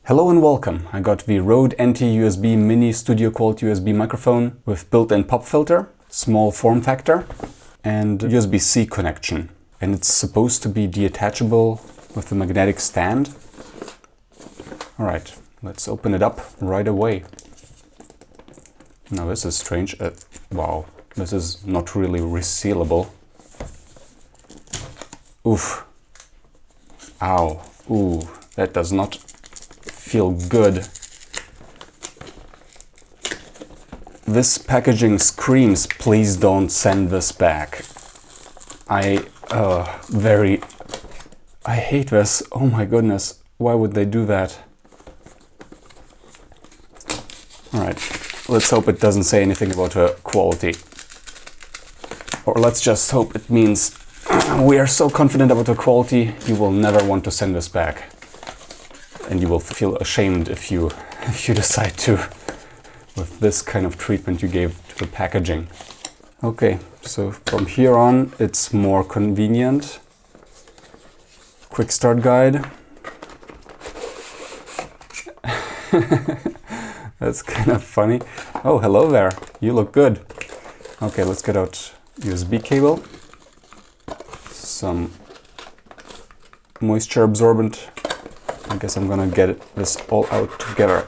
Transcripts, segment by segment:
Hello and welcome. I got the RØDE NT-USB Mini studio quality USB microphone with built-in pop filter, small form factor and USB-C connection. And it's supposed to be detachable with the magnetic stand. Alright, let's open it up right away. Now this is strange. Wow, this is not really resealable. Oof. Ow. Ooh, that does not feel good. This packaging screams, please don't send this back. I hate this. Oh my goodness, why would they do that? Alright, let's hope it doesn't say anything about quality. Or let's just hope it means we are so confident about the quality, you will never want to send this back. And you will feel ashamed if you decide to, with this kind of treatment you gave to the packaging. Okay, so from here on it's more convenient. Quick start guide. That's kind of funny. Oh, hello there. You look good. Okay, let's get out USB cable. Some moisture absorbent. I guess I'm gonna get this all out together.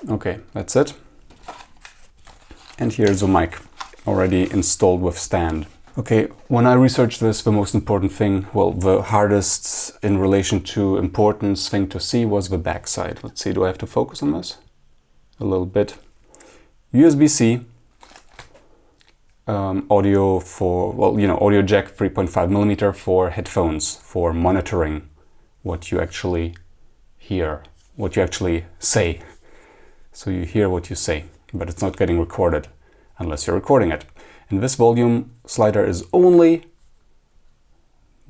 Okay, that's it. And here's a mic, already installed with stand. Okay, when I researched this, the most important thing, well, the hardest in relation to importance thing to see was the backside. Let's see, do I have to focus on this? A little bit. USB-C. Audio for, well, audio jack 3.5mm for headphones, for monitoring what you actually hear, what you actually say. So you hear what you say, but it's not getting recorded unless you're recording it. And this volume slider is only,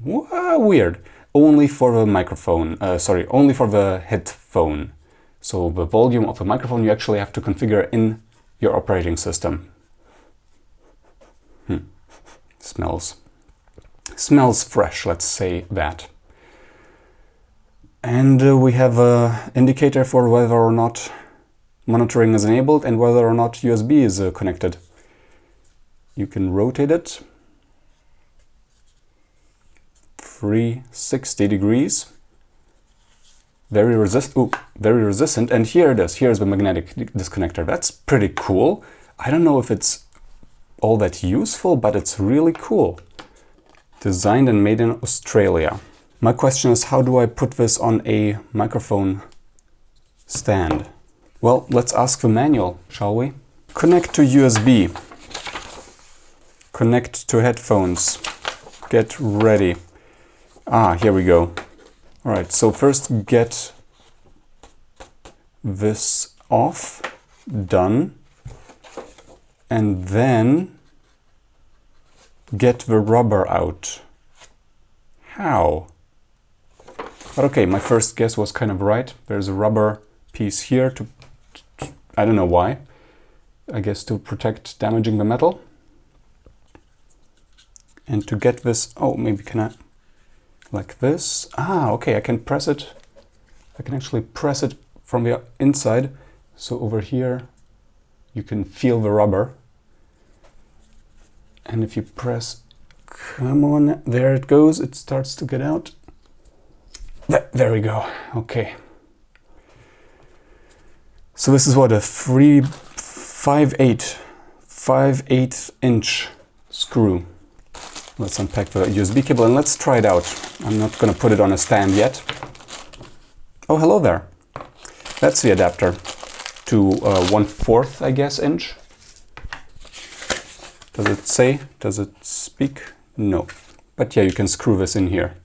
weird, only for the microphone, only for the headphone. So the volume of the microphone you actually have to configure in your operating system. Smells fresh, let's say that. And we have an indicator for whether or not monitoring is enabled and whether or not USB is connected. You can rotate it 360 degrees. Very resistant. And here it is. Here's the magnetic disconnector. That's pretty cool. I don't know if it's all that useful, but it's really cool. Designed and made in Australia. My question is, how do I put this on a microphone stand? Well, let's ask the manual, shall we? Connect to USB. Connect to headphones. Get ready. Here we go. All right, so first get this off. Done. And then get the rubber out. How? But okay, my first guess was kind of right. There's a rubber piece here to I don't know why. I guess to protect damaging the metal. And to get this, maybe can I, like this? Okay, I can press it. I can actually press it from the inside. So over here, you can feel the rubber. And if you press, come on, there it goes. It starts to get out. There we go. Okay. So this is what, a 5/8 inch screw. Let's unpack the USB cable and let's try it out. I'm not going to put it on a stand yet. Oh, hello there. That's the adapter to 1/4, I guess, inch. Does it say? Does it speak? No. But yeah, you can screw this in here.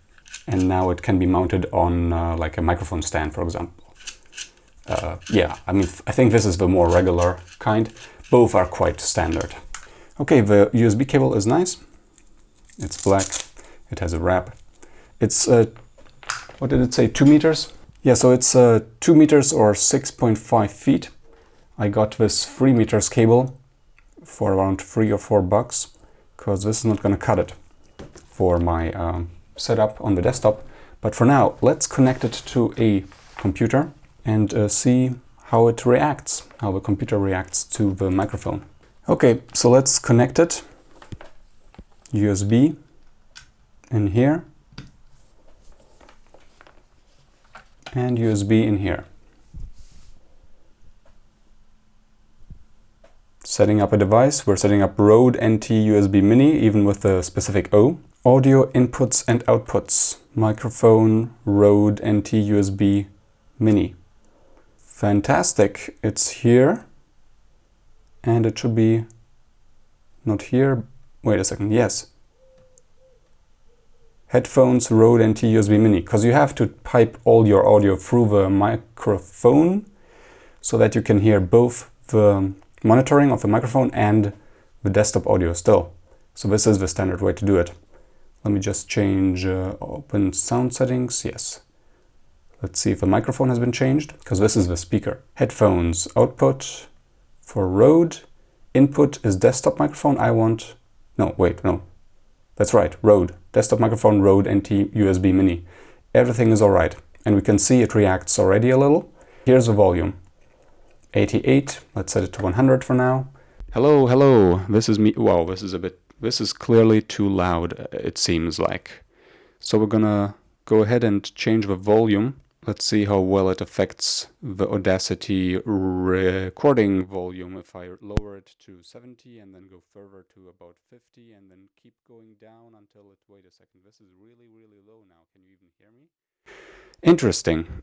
And now it can be mounted on like a microphone stand, for example. Yeah, I mean, I think this is the more regular kind. Both are quite standard. Okay, the USB cable is nice. It's black. It has a wrap. It's, what did it say, 2 meters? Yeah, so it's 2 meters or 6.5 feet. I got this 3 meters cable for around $3 or $4 because this is not going to cut it for my set up on the desktop. But for now, let's connect it to a computer and see how it reacts, how the computer reacts to the microphone. Okay, so let's connect it. USB in here and USB in here. Setting up a device. We're setting up RØDE NT-USB Mini, even with the specific O. Audio inputs and outputs. Microphone RØDE NT-USB Mini. Fantastic. It's here. And it should be not here. Wait a second. Yes. Headphones RØDE NT-USB Mini. Because you have to pipe all your audio through the microphone so that you can hear both the monitoring of the microphone and the desktop audio still. So this is the standard way to do it. Let me just change open sound settings. Yes. Let's see if the microphone has been changed, because this is the speaker. Headphones output for RØDE. Input is desktop microphone. No. That's right, RØDE. Desktop microphone RØDE NT-USB Mini. Everything is all right. And we can see it reacts already a little. Here's the volume. 88, let's set it to 100 for now. Hello, this is me. Wow, this is clearly too loud, it seems like. So we're gonna go ahead and change the volume. Let's see how well it affects the Audacity recording volume if I lower it to 70 and then go further to about 50 and then keep going down until it, wait a second, this is really, really low now. Can you even hear me? Interesting.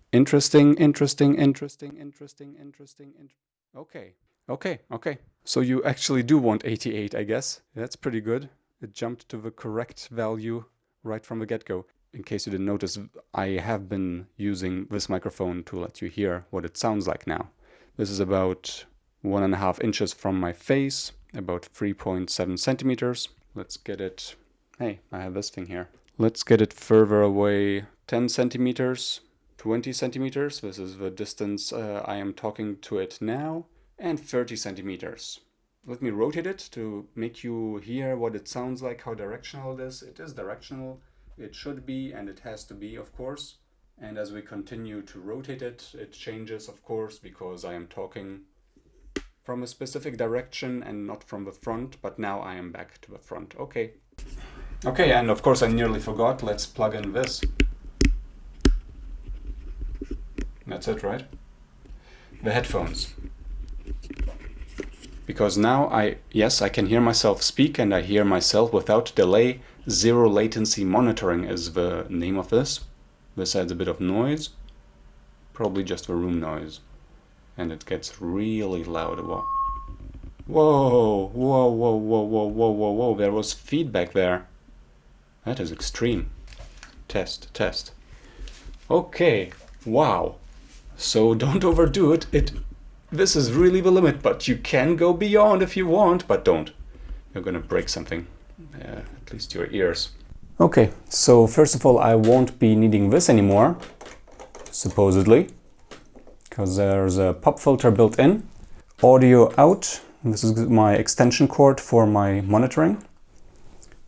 Okay. So you actually do want 88, I guess. That's pretty good. It jumped to the correct value right from the get-go. In case you didn't notice, I have been using this microphone to let you hear what it sounds like now. This is about 1.5 inches from my face, about 3.7 centimeters. Let's get it... Hey, I have this thing here. Let's get it further away, 10 centimeters, 20 centimeters. This is the distance I am talking to it now, and 30 centimeters. Let me rotate it to make you hear what it sounds like, how directional it is. It is directional, it should be, and it has to be, of course. And as we continue to rotate it, it changes, of course, because I am talking from a specific direction and not from the front, but now I am back to the front. Okay, and of course I nearly forgot. Let's plug in this. That's it, right? The headphones. Because now I can hear myself speak and I hear myself without delay. Zero latency monitoring is the name of this. This adds a bit of noise. Probably just the room noise. And it gets really loud. Whoa. There was feedback there. That is extreme. Test. Okay, wow. So don't overdo it. This is really the limit, but you can go beyond if you want, but don't. You're gonna break something, at least your ears. Okay, so first of all, I won't be needing this anymore, supposedly, because there's a pop filter built in. Audio out, this is my extension cord for my monitoring.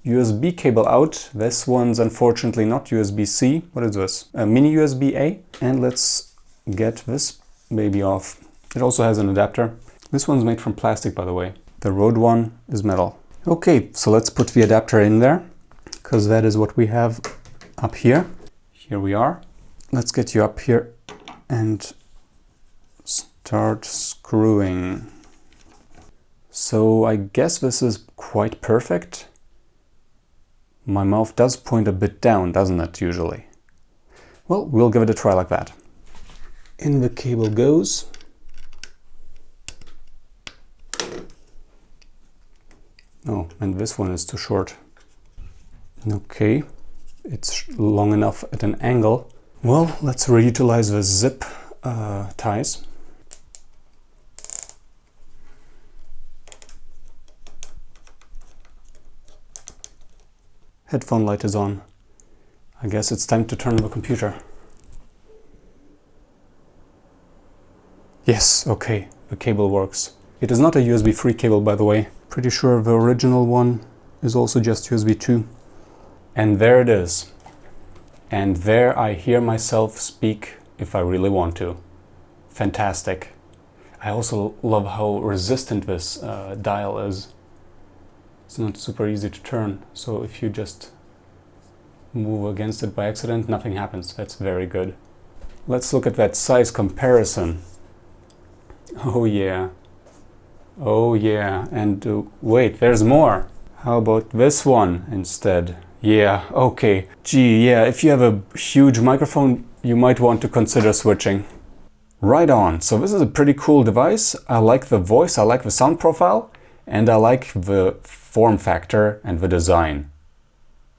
USB cable out, this one's unfortunately not USB-C. What is this? A mini USB-A. And let's get this baby off. It also has an adapter. This one's made from plastic, by the way. The RØDE one is metal. Okay, so let's put the adapter in there, because that is what we have up here. Here we are. Let's get you up here and start screwing. So I guess this is quite perfect. My mouth does point a bit down, doesn't it, usually? Well, we'll give it a try like that. In the cable goes. Oh, and this one is too short. Okay, it's long enough at an angle. Well, let's reutilize the zip ties. Headphone light is on. I guess it's time to turn on the computer. Yes, okay, the cable works. It is not a USB-free cable, by the way. Pretty sure the original one is also just USB 2. And there it is. And there I hear myself speak if I really want to. Fantastic. I also love how resistant this dial is. It's not super easy to turn, so if you just move against it by accident, nothing happens. That's very good. Let's look at that size comparison. Oh yeah. Oh yeah. And wait, there's more. How about this one instead? Yeah, okay. Gee, yeah, if you have a huge microphone, you might want to consider switching. Right on. So this is a pretty cool device. I like the voice, I like the sound profile, and I like the form factor and the design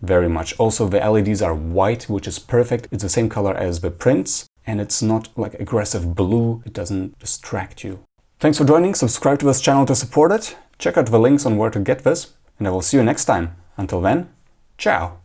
very much. Also, the LEDs are white, which is perfect. It's the same color as the prints, and it's not like aggressive blue. It doesn't distract you. Thanks for joining. Subscribe to this channel to support it. Check out the links on where to get this, and I will see you next time. Until then, ciao!